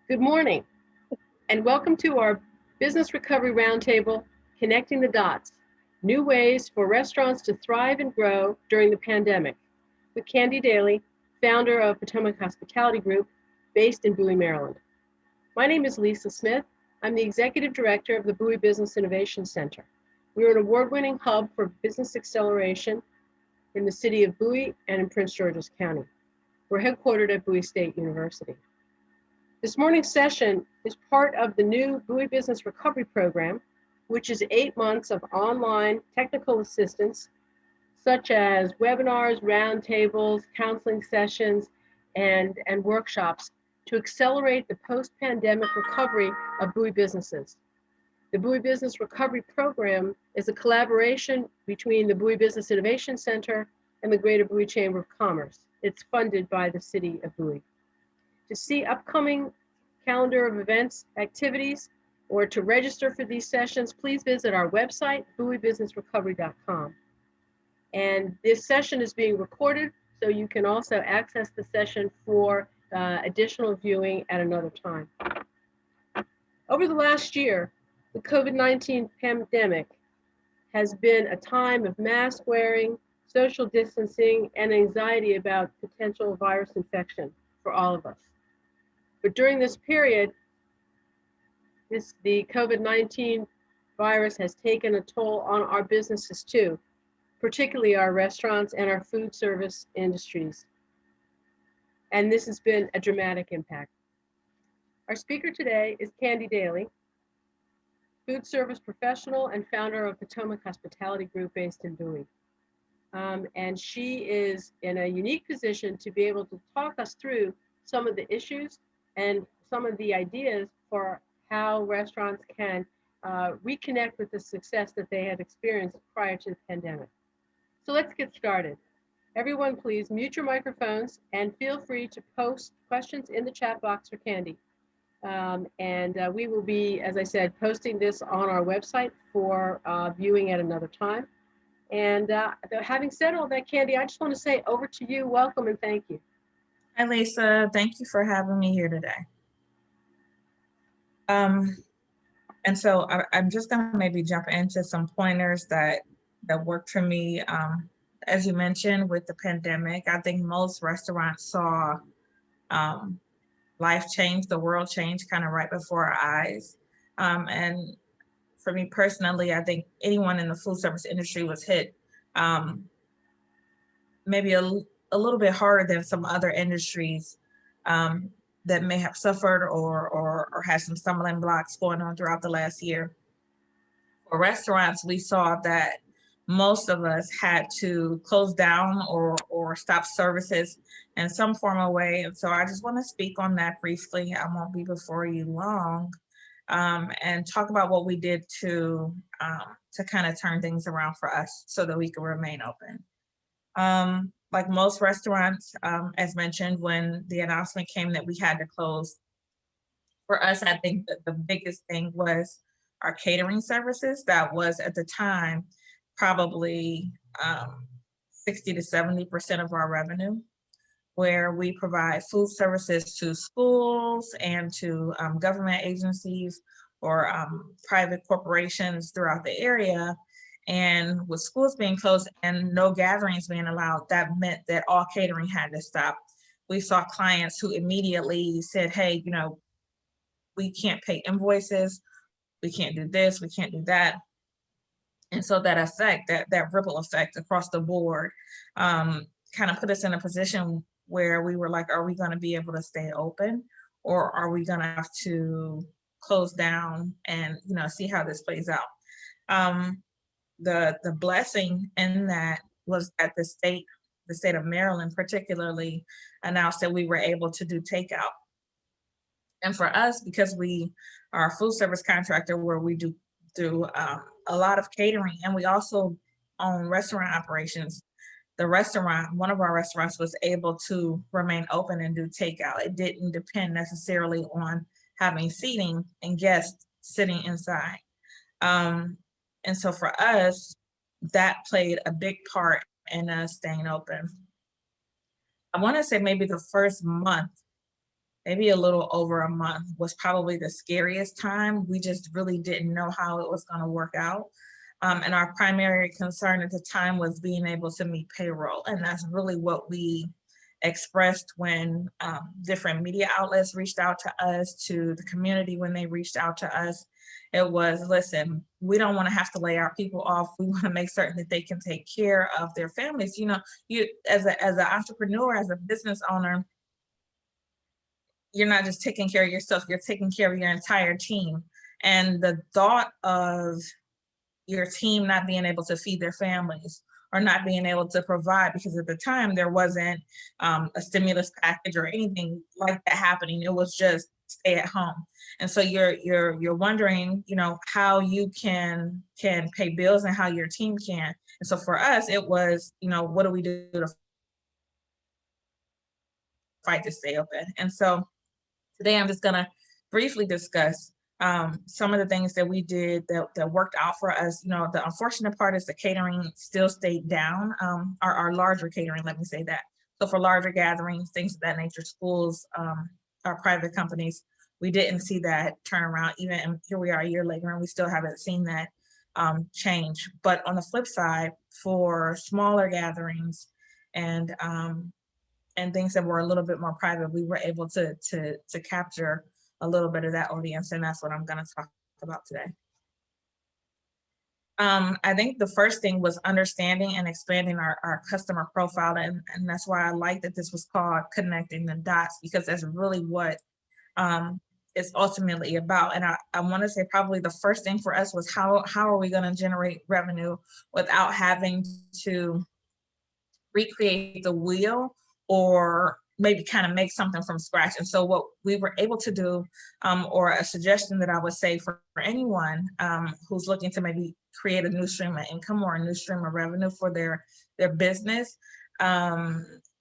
Good morning, and welcome to our Business Recovery Roundtable, Connecting the Dots, New Ways for Restaurants to Thrive and Grow During the Pandemic, with Candy Daly, founder of Potomac Hospitality Group, based in Bowie, Maryland. My name is Lisa Smith. I'm the Executive Director of the Bowie Business Innovation Center. We are an award-winning hub for business acceleration in the city of Bowie and in Prince George's County. We're headquartered at Bowie State University. This morning's session is part of the new Bowie Business Recovery Program, which is 8 months of online technical assistance, such as webinars, roundtables, counseling sessions, and workshops to accelerate the post-pandemic recovery of Bowie businesses. The Bowie Business Recovery Program is a collaboration between the Bowie Business Innovation Center and the Greater Bowie Chamber of Commerce. It's funded by the city of Bowie. To see upcoming calendar of events, activities, or to register for these sessions, please visit our website, bowiebusinessrecovery.com. And this session is being recorded, so you can also access the session for additional viewing at another time. Over the last year, the COVID-19 pandemic has been a time of mask wearing, social distancing, and anxiety about potential virus infection for all of us. But during this period, the COVID-19 virus has taken a toll on our businesses too, particularly our restaurants and our food service industries. And this has been a dramatic impact. Our speaker today is Candy Daly, food service professional and founder of Potomac Hospitality Group based in Bowie. And she is in a unique position to be able to talk us through some of the issues and some of the ideas for how restaurants can reconnect with the success that they had experienced prior to the pandemic. So let's get started. Everyone, please mute your microphones and feel free to post questions in the chat box for Candy. We will be, as I said, posting this on our website for viewing at another time. And having said all that, Candy, I just want to say over to you, welcome and thank you. Hi, Lisa. Thank you for having me here today. And so I'm just going to maybe jump into some pointers that worked for me. As you mentioned, with the pandemic, I think most restaurants saw life change, the world change kind of right before our eyes. And for me personally, I think anyone in the food service industry was hit maybe a little bit harder than some other industries that may have suffered or had some stumbling blocks going on throughout the last year. For restaurants, we saw that most of us had to close down or stop services in some form or way. And so I just want to speak on that briefly. I won't be before you long, and talk about what we did to kind of turn things around for us so that we could remain open. Like most restaurants, as mentioned, when the announcement came that we had to close, for us, I think that the biggest thing was our catering services. That was at the time probably 60 to 70% of our revenue, where we provide food services to schools and to government agencies or private corporations throughout the area. And with schools being closed and no gatherings being allowed, that meant that all catering had to stop. We saw clients who immediately said, hey, we can't pay invoices, we can't do this, we can't do that. And so that effect, that ripple effect across the board kind of put us in a position where we were like, are we going to be able to stay open, or are we going to have to close down and see how this plays out? The blessing in that was that the state of Maryland particularly announced that we were able to do takeout. And for us, because we are a food service contractor where we do a lot of catering, and we also own restaurant operations, one of our restaurants was able to remain open and do takeout. It didn't depend necessarily on having seating and guests sitting inside. And so for us, that played a big part in us staying open. I want to say maybe the first month maybe a little over a month was probably the scariest time. We just really didn't know how it was going to work out. And our primary concern at the time was being able to meet payroll. And that's really what we expressed when different media outlets reached out to us, to the community when they reached out to us. It was, listen, we don't want to have to lay our people off. We want to make certain that they can take care of their families. You know, you as an entrepreneur, as a business owner, you're not just taking care of yourself, you're taking care of your entire team. And the thought of your team not being able to feed their families or not being able to provide, because at the time there wasn't a stimulus package or anything like that happening. It was just stay at home. And so you're wondering, you know, how you can pay bills and how your team can. And so for us, it was, you know, what do we do to fight to stay open? And so today, I'm just going to briefly discuss some of the things that we did that worked out for us. You know, the unfortunate part is the catering still stayed down, our larger catering, let me say that. So for larger gatherings, things of that nature, schools, our private companies, we didn't see that turnaround. Even here we are a year later, and we still haven't seen that change. But on the flip side, for smaller gatherings and things that were a little bit more private, we were able to capture a little bit of that audience, and that's what I'm going to talk about today. I think the first thing was understanding and expanding our customer profile, and that's why I like that this was called Connecting the Dots, because that's really what it's ultimately about. And I want to say probably the first thing for us was how are we going to generate revenue without having to recreate the wheel or maybe kind of make something from scratch. And so what we were able to do, or a suggestion that I would say for anyone who's looking to maybe create a new stream of income or a new stream of revenue for their business,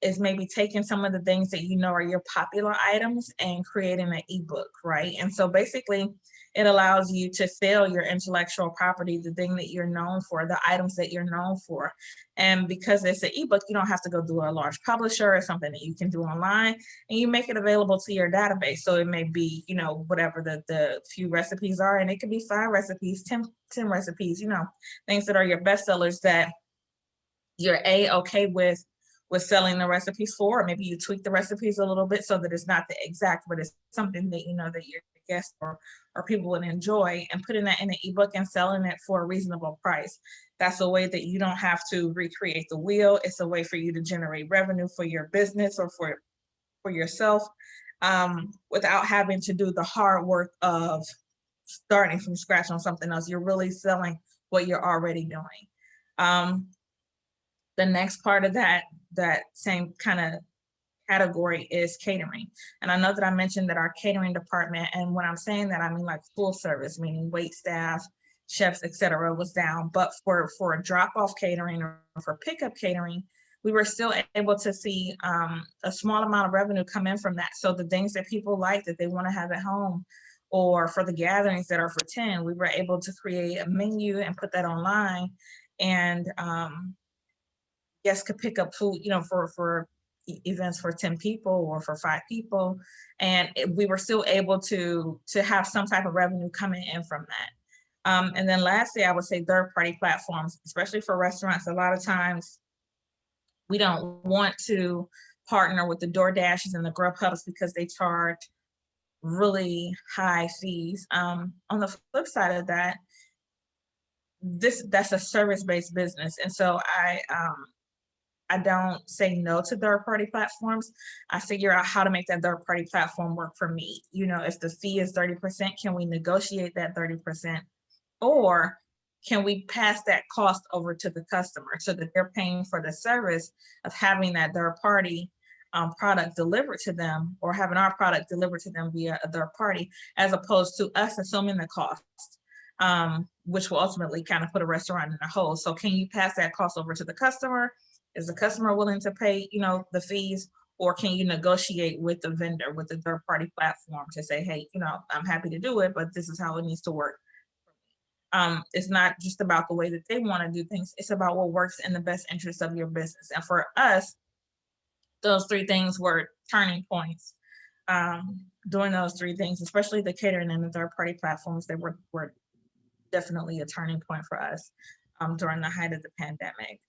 is maybe taking some of the things that you know are your popular items and creating an ebook, right? And so basically it allows you to sell your intellectual property, the thing that you're known for, the items that you're known for. And because it's an ebook, you don't have to go do a large publisher or something that you can do online, and you make it available to your database. So it may be, you know, whatever the few recipes are, and it could be 5 recipes, 10 recipes, you know, things that are your bestsellers that you're okay with selling the recipes for, or maybe you tweak the recipes a little bit so that it's not the exact, but it's something that you know that your guests or people would enjoy, and putting that in an ebook and selling it for a reasonable price. That's a way that you don't have to recreate the wheel. It's a way for you to generate revenue for your business or for yourself, without having to do the hard work of starting from scratch on something else. You're really selling what you're already doing. The next part of that same kind of category is catering. And I know that I mentioned that our catering department, and when I'm saying that, I mean like full service, meaning wait staff, chefs, etc., was down. But for drop-off catering or for pickup catering, we were still able to see a small amount of revenue come in from that. So the things that people like that they want to have at home, or for the gatherings that are for 10, we were able to create a menu and put that online, and guests could pick up food, you know, for events for 10 people or for 5 people. And we were still able to have some type of revenue coming in from that. And then lastly, I would say third-party platforms, especially for restaurants. A lot of times we don't want to partner with the DoorDashes and the Grubhubs because they charge really high fees. On the flip side of that, that's a service-based business. And so I don't say no to third-party platforms. I figure out how to make that third-party platform work for me. You know, if the fee is 30%, can we negotiate that 30%? Or can we pass that cost over to the customer so that they're paying for the service of having that third-party product delivered to them, or having our product delivered to them via a third party, as opposed to us assuming the cost, which will ultimately kind of put a restaurant in a hole. So can you pass that cost over to the customer? Is the customer willing to pay, you know, the fees, or can you negotiate with the vendor, with the third party platform to say, hey, you know, I'm happy to do it, but this is how it needs to work. It's not just about the way that they want to do things. It's about what works in the best interest of your business. And for us, those 3 things were turning points. doing those three things, especially the catering and the third-party platforms that were definitely a turning point for us during the height of the pandemic.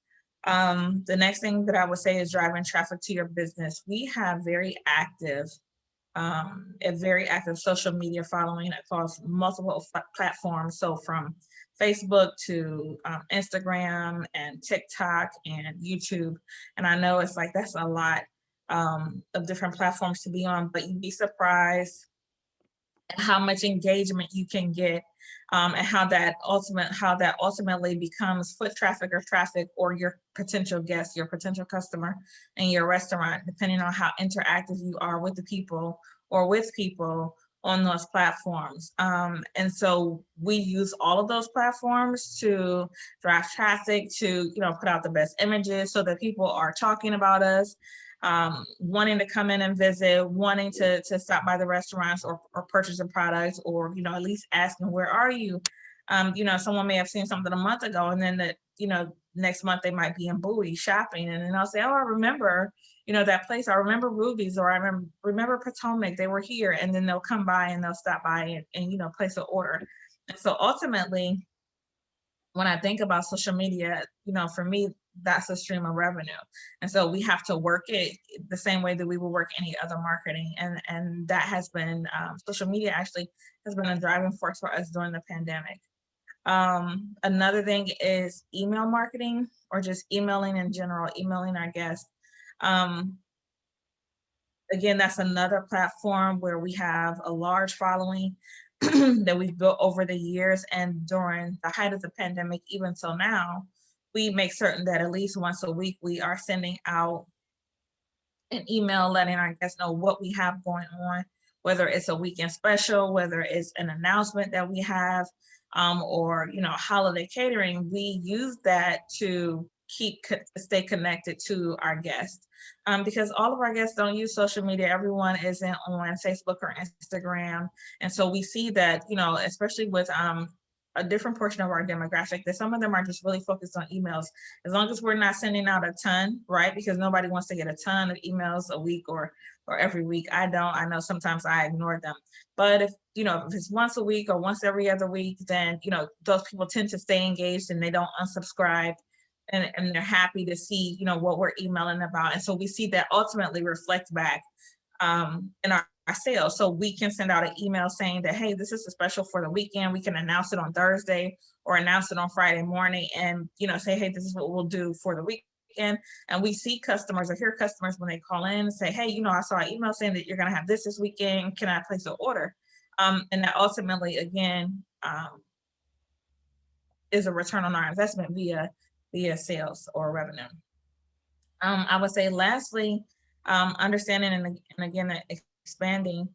The next thing that I would say is driving traffic to your business. We have a very active social media following across multiple platforms. So from Facebook to Instagram and TikTok and YouTube. And I know it's like that's a lot of different platforms to be on, but you'd be surprised how much engagement you can get, and how that ultimately becomes foot traffic or traffic, or your potential guest, your potential customer in your restaurant, depending on how interactive you are with the people or with people on those platforms. And so we use all of those platforms to drive traffic, to put out the best images so that people are talking about us, wanting to come in and visit, wanting to stop by the restaurants or purchase a product, or at least asking, where are you? Someone may have seen something a month ago, and then next month they might be in Bowie shopping, and then I'll say, oh, I remember that place. I remember Ruby's, or I remember Potomac. They were here, and then they'll come by and they'll stop by and place an order. And so ultimately, when I think about social media, for me, that's a stream of revenue. And so we have to work it the same way that we would work any other marketing. And that has been, social media actually has been a driving force for us during the pandemic. Another thing is email marketing, or just emailing in general, emailing our guests. Again, that's another platform where we have a large following that we've built over the years. And during the height of the pandemic, even till now, we make certain that at least once a week, we are sending out an email letting our guests know what we have going on, whether it's a weekend special, whether it's an announcement that we have, or holiday catering. We use that to stay connected to our guests, because all of our guests don't use social media. Everyone isn't on Facebook or Instagram, and so we see that especially with a different portion of our demographic, that some of them are just really focused on emails. As long as we're not sending out a ton, right? Because nobody wants to get a ton of emails a week or every week. I don't. I know sometimes I ignore them. But if it's once a week or once every other week, then those people tend to stay engaged and they don't unsubscribe, and they're happy to see what we're emailing about. And so we see that ultimately reflect back in our sales. So we can send out an email saying that, hey, this is a special for the weekend. We can announce it on Thursday or announce it on Friday morning, and say, hey, this is what we'll do for the weekend. And we see customers or hear customers when they call in and say, hey, I saw an email saying that you're going to have this weekend. Can I place an order? And that ultimately, again, is a return on our investment via sales or revenue. I would say lastly, understanding and again expanding,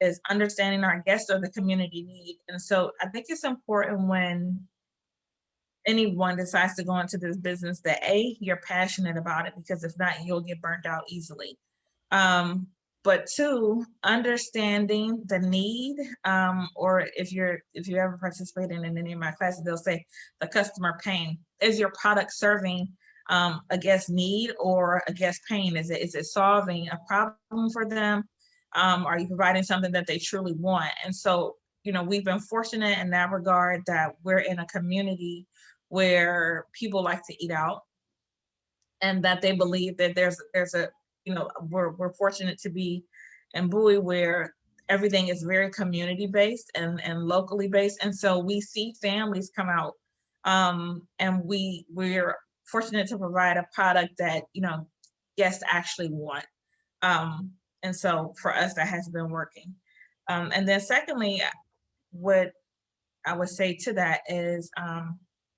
is understanding our guests or the community need. And so I think it's important when anyone decides to go into this business that you're passionate about it, because if not, you'll get burnt out easily. But two, understanding the need, or if you ever participated in any of my classes, they'll say the customer pain. Is your product serving a guest need or a guest pain? Is it solving a problem for them? Are you providing something that they truly want? And so, we've been fortunate in that regard, that we're in a community where people like to eat out, and that they believe that there's a we're fortunate to be in Bowie, where everything is very community based and locally based. And so we see families come out, and we're fortunate to provide a product that guests actually want. And so for us, that has been working. And then secondly, what I would say to that is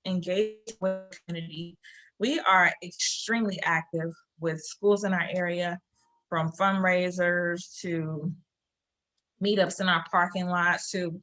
engage with the community. We are extremely active with schools in our area, from fundraisers to meetups in our parking lots to,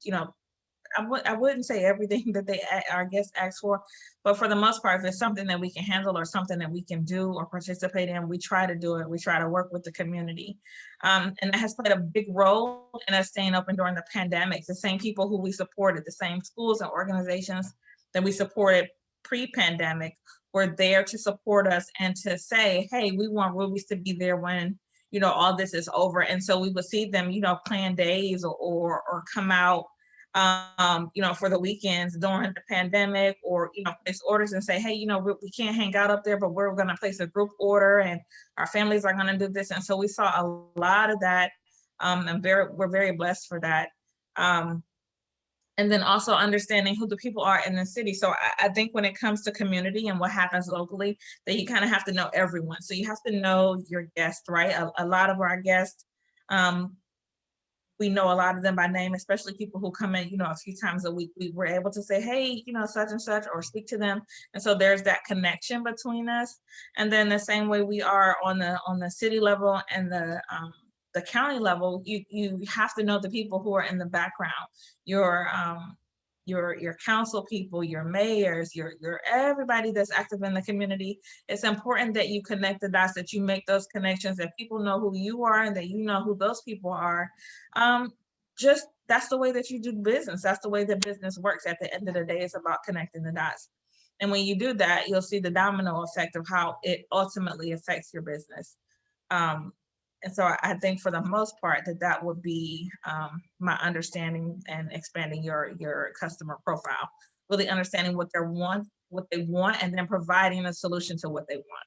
I wouldn't say everything that our guests ask for, but for the most part, if it's something that we can handle or something that we can do or participate in, we try to do it. We try to work with the community. And that has played a big role in us staying open during the pandemic. The same people who we supported, the same schools and organizations that we supported pre-pandemic, were there to support us and to say, hey, we want Ruby's to be there when all this is over. And so we would see them, plan days or come out, for the weekends during the pandemic, or, place orders and say, hey, we can't hang out up there, but we're going to place a group order and our families are going to do this. And so we saw a lot of that. And we're very blessed for that. And then also understanding who the people are in the city. So I think when it comes to community and what happens locally, that you kind of have to know everyone. So you have to know your guests, right? A lot of our guests, we know a lot of them by name, especially people who come in, a few times a week. We were able to say, hey, such and such, or speak to them. And so there's that connection between us. And then the same way we are on the city level and the county level, you have to know the people who are in the background, your council people, your mayors, your everybody that's active in the community. It's important that you connect the dots, that you make those connections, that people know who you are and that you know who those people are. Just that's the way that you do business. That's the way that business works. At the end of the day, it's about connecting the dots. And when you do that, you'll see the domino effect of how it ultimately affects your business. And so I think for the most part that would be my understanding, and expanding your customer profile, really understanding what they want, and then providing a solution to what they want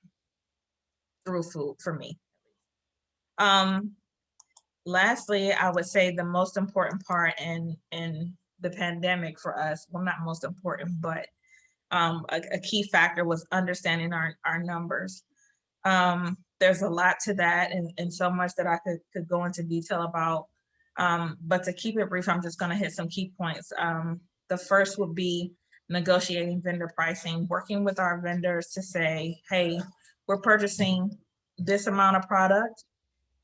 through food for me. Lastly, I would say the most important part in the pandemic for us, well, not most important, but a key factor was understanding our numbers. There's a lot to that, and so much that I could go into detail about. But to keep it brief, I'm just going to hit some key points. The first would be negotiating vendor pricing, working with our vendors to say, hey, we're purchasing this amount of product,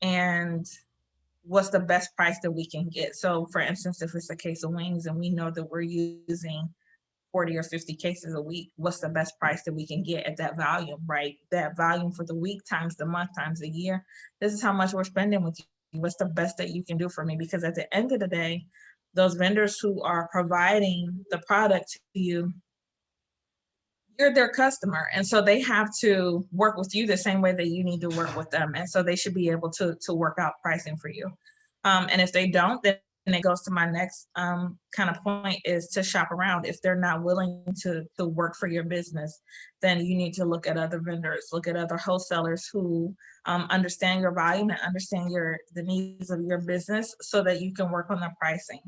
and what's the best price that we can get. So for instance, if it's a case of wings and we know that we're using 40 or 50 cases a week, what's the best price that we can get at that volume, right? That volume for the week times the month times the year. This is how much we're spending with you. What's the best that you can do for me? Because at the end of the day, those vendors who are providing the product to you, you're their customer. And so they have to work with you the same way that you need to work with them. And so they should be able to work out pricing for you. And if they don't, then it goes to my next kind of point, is to shop around. If they're not willing to work for your business, then you need to look at other vendors, look at other wholesalers who understand your volume and understand the needs of your business, so that you can work on the pricing.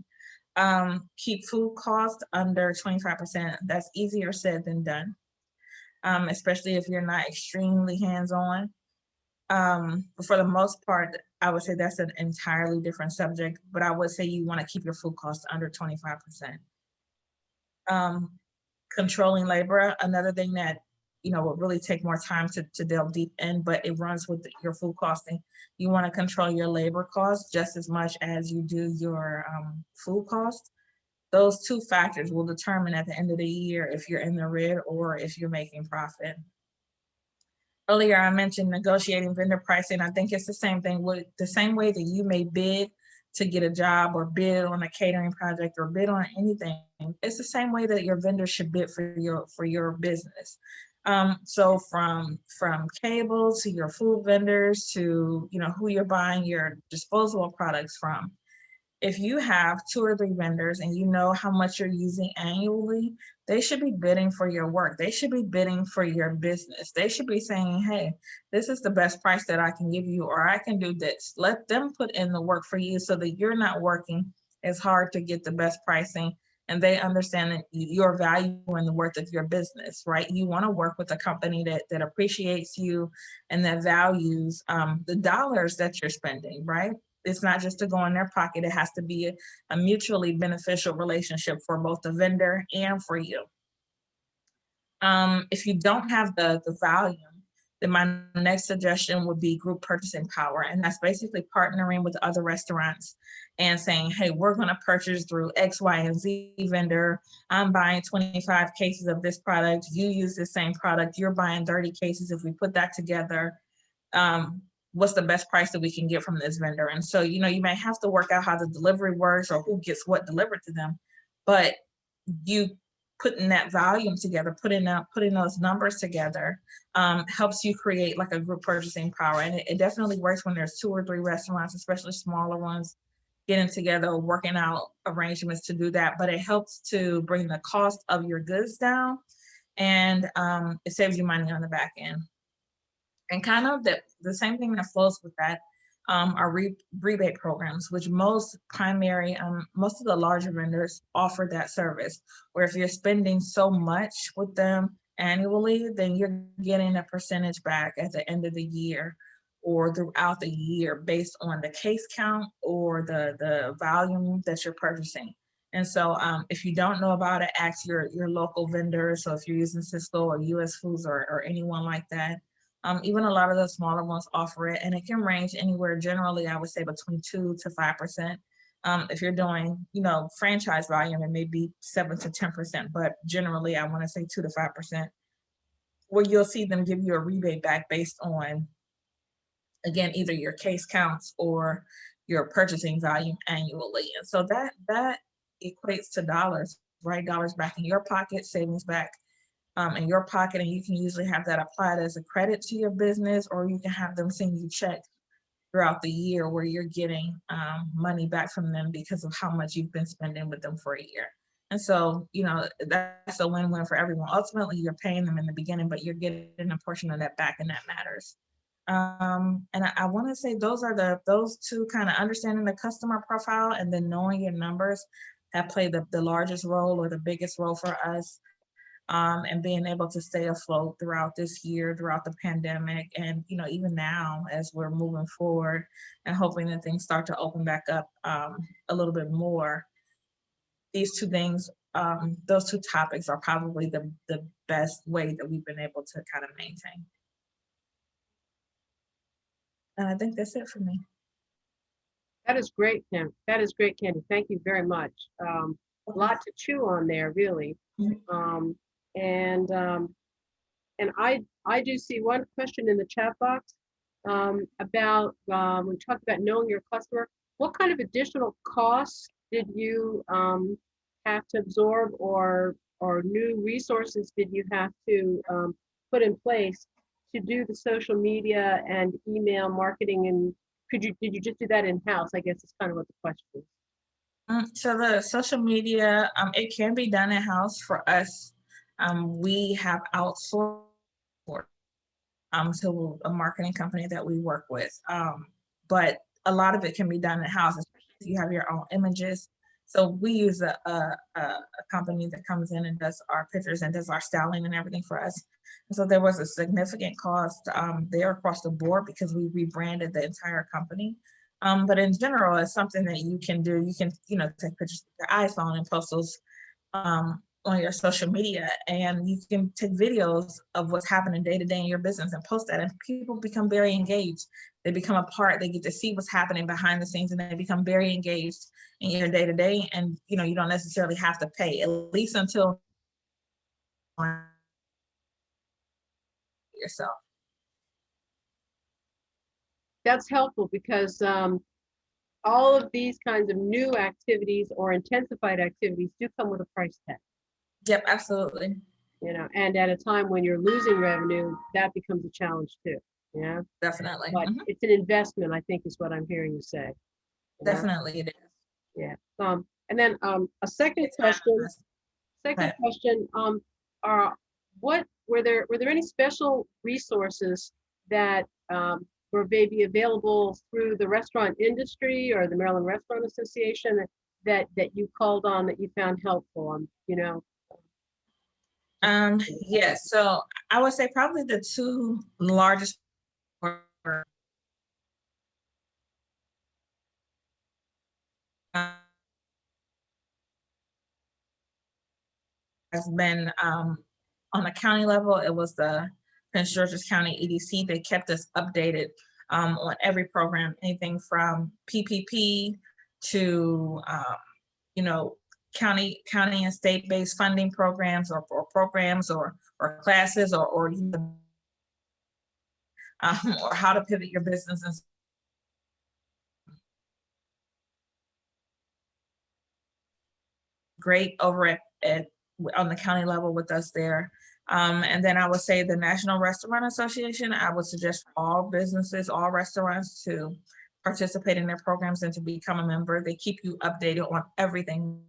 Keep food costs under 25%. That's easier said than done, especially if you're not extremely hands-on. But for the most part, I would say that's an entirely different subject, but I would say you want to keep your food costs under 25%. Controlling labor, another thing that will really take more time to delve deep in, but it runs with your food costing. You want to control your labor costs just as much as you do your food costs. Those two factors will determine at the end of the year if you're in the red or if you're making profit. Earlier, I mentioned negotiating vendor pricing. I think it's the same thing. The same way that you may bid to get a job, or bid on a catering project, or bid on anything, it's the same way that your vendor should bid for your business. So from cable to your food vendors to who you're buying your disposable products from. If you have 2 or 3 vendors and you know how much you're using annually, they should be bidding for your work. They should be bidding for your business. They should be saying, hey, this is the best price that I can give you, or I can do this. Let them put in the work for you so that you're not working as hard to get the best pricing, and they understand that your value and the worth of your business, right? You want to work with a company that appreciates you and that values the dollars that you're spending, right? It's not just to go in their pocket. It has to be a mutually beneficial relationship for both the vendor and for you. If you don't have the volume, then my next suggestion would be group purchasing power. And that's basically partnering with other restaurants and saying, hey, we're going to purchase through X, Y, and Z vendor. I'm buying 25 cases of this product. You use the same product. You're buying 30 cases. If we put that together, what's the best price that we can get from this vendor? And so, you may have to work out how the delivery works or who gets what delivered to them, but you putting that volume together, putting those numbers together, helps you create like a group purchasing power. And it definitely works when there's 2 or 3 restaurants, especially smaller ones, getting together, working out arrangements to do that. But it helps to bring the cost of your goods down, and it saves you money on the back end. And kind of the same thing that flows with that, are rebate programs, which most of the larger vendors offer that service, where if you're spending so much with them annually, then you're getting a percentage back at the end of the year or throughout the year based on the case count or the volume that you're purchasing. And so, if you don't know about it, ask your local vendor. So if you're using Cisco or US Foods or anyone like that, even a lot of the smaller ones offer it, and it can range anywhere. Generally, I would say between 2 to 5%. If you're doing, franchise volume, it may be 7 to 10%, but generally, I want to say 2 to 5%, where you'll see them give you a rebate back based on, again, either your case counts or your purchasing volume annually. And so that equates to dollars, right? Dollars back in your pocket, savings back in your pocket, and you can usually have that applied as a credit to your business, or you can have them send you checks throughout the year where you're getting money back from them because of how much you've been spending with them for a year. And so, that's a win-win for everyone. Ultimately, you're paying them in the beginning, but you're getting a portion of that back, and that matters. And I want to say those two, kind of understanding the customer profile and then knowing your numbers, have played the largest role or the biggest role for us, and being able to stay afloat throughout this year, throughout the pandemic, and even now as we're moving forward and hoping that things start to open back up a little bit more. These two things, those two topics are probably the best way that we've been able to kind of maintain. And I think that's it for me. That is great, Kim. That is great, Candy. Thank you very much. A lot to chew on there, really. Um, and and I do see one question in the chat box about we talked about knowing your customer. What kind of additional costs did you have to absorb, or new resources did you have to put in place to do the social media and email marketing? And did you just do that in house? I guess is kind of what the question is. So the social media, it can be done in house for us. We have outsourced to a marketing company that we work with, but a lot of it can be done in house, especially if you have your own images. So we use a company that comes in and does our pictures and does our styling and everything for us. And so there was a significant cost there across the board because we rebranded the entire company. But in general, it's something that you can do. You can, take pictures with your iPhone and post those on your social media, and you can take videos of what's happening day to day in your business and post that, and people become very engaged. They become a part. They get to see what's happening behind the scenes, and they become very engaged in your day to day. And you don't necessarily have to pay, at least until yourself. That's helpful because all of these kinds of new activities or intensified activities do come with a price tag. Yep, absolutely. And at a time when you're losing revenue, that becomes a challenge too. Yeah, definitely. But it's an investment, I think, is what I'm hearing you say. Definitely, it is. Yeah. And then a second question. What were there any special resources that were maybe available through the restaurant industry or the Maryland Restaurant Association that you called on that you found helpful? Yes. So I would say probably the two largest were has been on the county level. It was the Prince George's County EDC. They kept us updated on every program, anything from PPP to county and state-based funding programs or programs or classes or how to pivot your business. And great over at on the county level with us there. And then I would say the National Restaurant Association, I would suggest for all businesses, all restaurants to participate in their programs and to become a member. They keep you updated on everything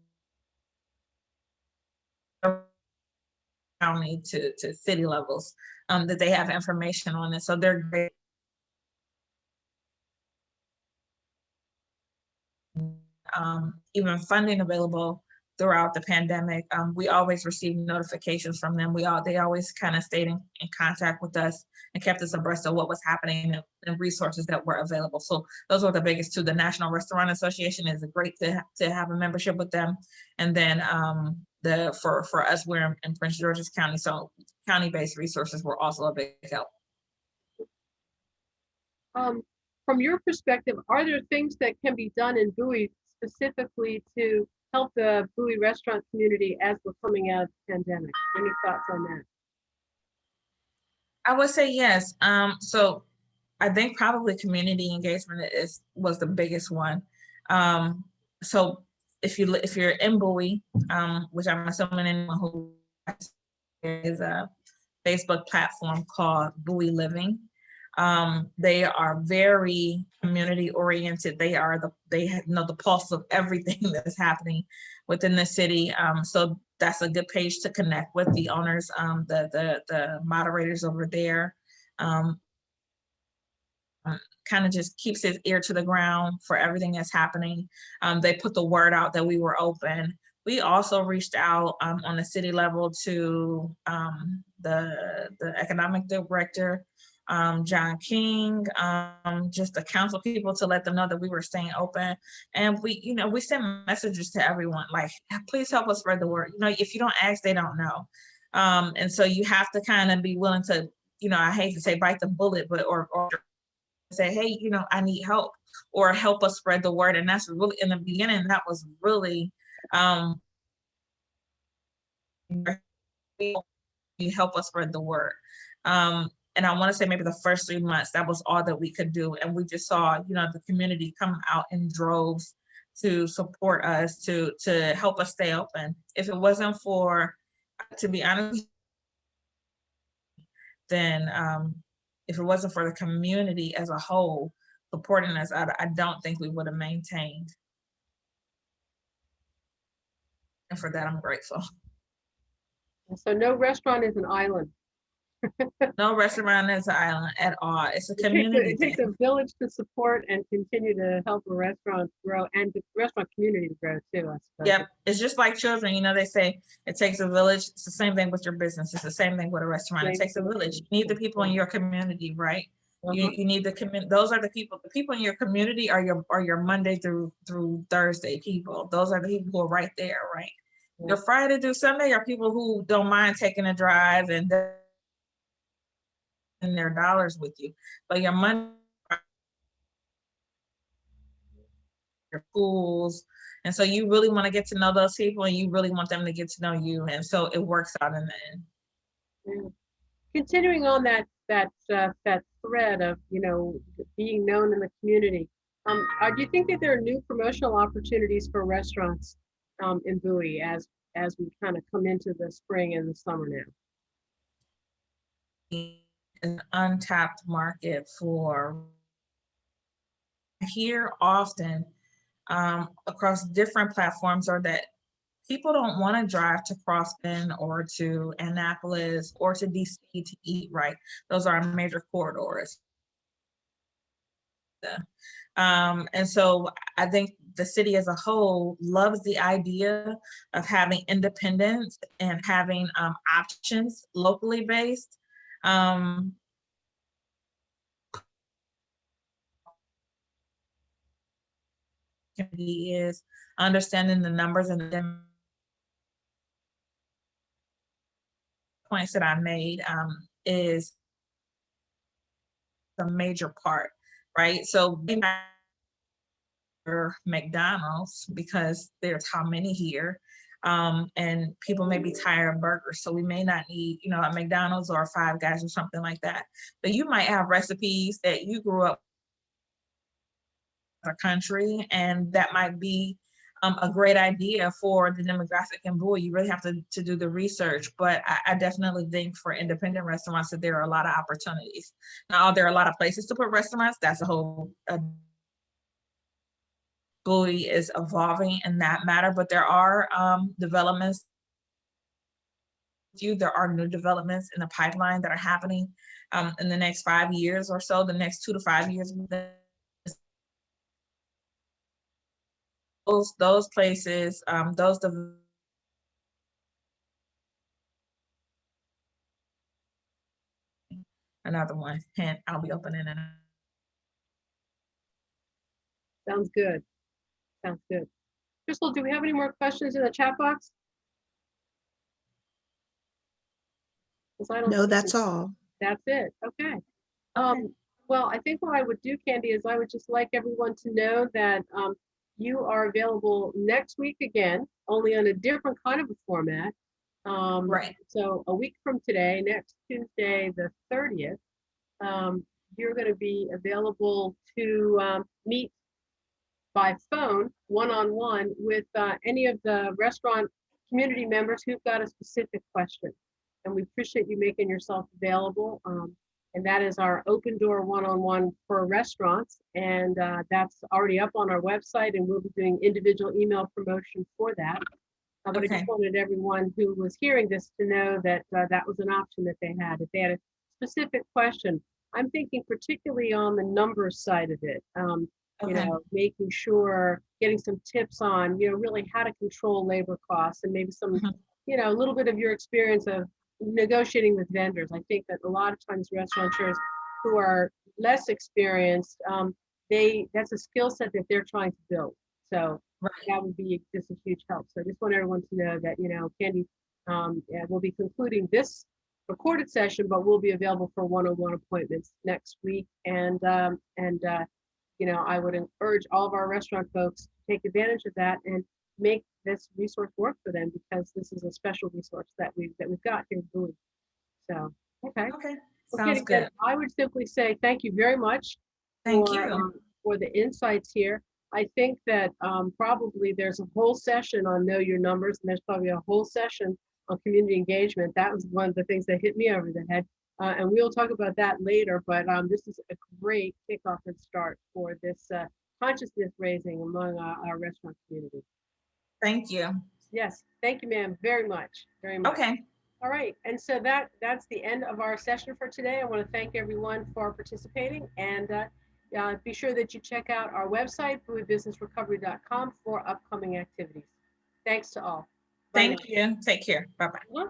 county to city levels, that they have information on it. So they're great. Even funding available throughout the pandemic. We always received notifications from them. They always kind of stayed in contact with us and kept us abreast of what was happening and resources that were available. So those were the biggest two. The National Restaurant Association is great to have a membership with them. And then for us, we're in Prince George's County, so county-based resources were also a big help. From your perspective, are there things that can be done in Bowie specifically to help the Bowie restaurant community as we're coming out of the pandemic? Any thoughts on that? I would say yes. So I think probably community engagement was the biggest one. So if you're in Bowie, which I'm assuming anyone who is a Facebook platform called Bowie Living. They are very community oriented. They know the pulse of everything that's happening within the city. So that's a good page to connect with the owners, the moderators over there. Kind of just keeps his ear to the ground for everything that's happening. They put the word out that we were open. We also reached out on the city level to the economic director, John King, just the council people, to let them know that we were staying open. And we sent messages to everyone like, please help us spread the word. If you don't ask, they don't know. And so you have to kind of be willing to, I hate to say bite the bullet, but or say, hey, I need help, or help us spread the word. And that's really, in the beginning, that was really you help us spread the word. And I want to say maybe the first 3 months, that was all that we could do. And we just saw, the community come out in droves to support us, to help us stay open. If it wasn't for, to be honest, then if it wasn't for the community as a whole supporting us, I don't think we would have maintained. And for that, I'm grateful. So no restaurant is an island. No restaurant is an island at all. It's a community. It takes a village to support and continue to help a restaurant grow, and the restaurant community to grow too, I suppose. Yep. It's just like children. They say it takes a village. It's the same thing with your business. It's the same thing with a restaurant. It takes a village. You need the people in your community, right? You need the community. Those are the people. The people in your community are your Monday through Thursday people. Those are the people who are right there, right? Your Friday through Sunday are people who don't mind taking a drive and their dollars with you. But your Monday, your schools, and so you really want to get to know those people, and you really want them to get to know you, and so it works out in the end. Yeah. Continuing on that thread of being known in the community, do you think that there are new promotional opportunities for restaurants in Bowie as we kind of come into the spring and the summer now? An untapped market for here often across different platforms are that people don't want to drive to Croston or to Annapolis or to DC to eat, right? Those are our major corridors. And so I think the city as a whole loves the idea of having independence and having options locally based. Is understanding the numbers and the points that I made is a major part, right? So McDonald's, because there's how many here, and people may be tired of burgers, so we may not need a McDonald's or a Five Guys or something like that. But you might have recipes that you grew up in the country, and that might be a great idea for the demographic in Bowie. You really have to do the research, but I definitely think for independent restaurants that there are a lot of opportunities. Now, are there a lot of places to put restaurants? That's a whole Bowie is evolving in that matter, but there are developments. There are new developments in the pipeline that are happening in the next 5 years or so, the next 2 to 5 years. Those places, another one, and I'll be opening it. Sounds good. Sounds good. Crystal, do we have any more questions in the chat box? No, that's all. That's it. Okay. Okay. Well, I think what I would do, Candy, is I would just like everyone to know that you are available next week again, only on a different kind of a format. Right. So a week from today, next Tuesday, the 30th, you're going to be available to meet by phone, one-on-one, with any of the restaurant community members who've got a specific question. And we appreciate you making yourself available. And that is our open door one-on-one for restaurants. And that's already up on our website, and we'll be doing individual email promotion for that. But I just wanted everyone who was hearing this to know that that was an option that they had. If they had a specific question, I'm thinking particularly on the numbers side of it. You know, making sure, getting some tips on, you know, really how to control labor costs, and maybe some, you know, a little bit of your experience of negotiating with vendors. I think that a lot of times restaurateurs who are less experienced, that's a skill set that they're trying to build. So that would be just a huge help. So I just want everyone to know that, you know, Candy will be concluding this recorded session, but we'll be available for one-on-one appointments next week. And you know, I would encourage all of our restaurant folks to take advantage of that and make this resource work for them, because this is a special resource that we've got here in Bowie. So, okay. Sounds good. I would simply say thank you very much for the insights here. I think that probably there's a whole session on Know Your Numbers, and there's probably a whole session on community engagement. That was one of the things that hit me over the head. And we'll talk about that later, but this is a great kickoff and start for this consciousness raising among our restaurant community. Thank you. Yes, thank you, ma'am, very much, very much. Okay. All right, and so that's the end of our session for today. I want to thank everyone for participating, and be sure that you check out our website, bowiebusinessrecovery.com, for upcoming activities. Thanks to all. Thank you. Take care. Bye-bye.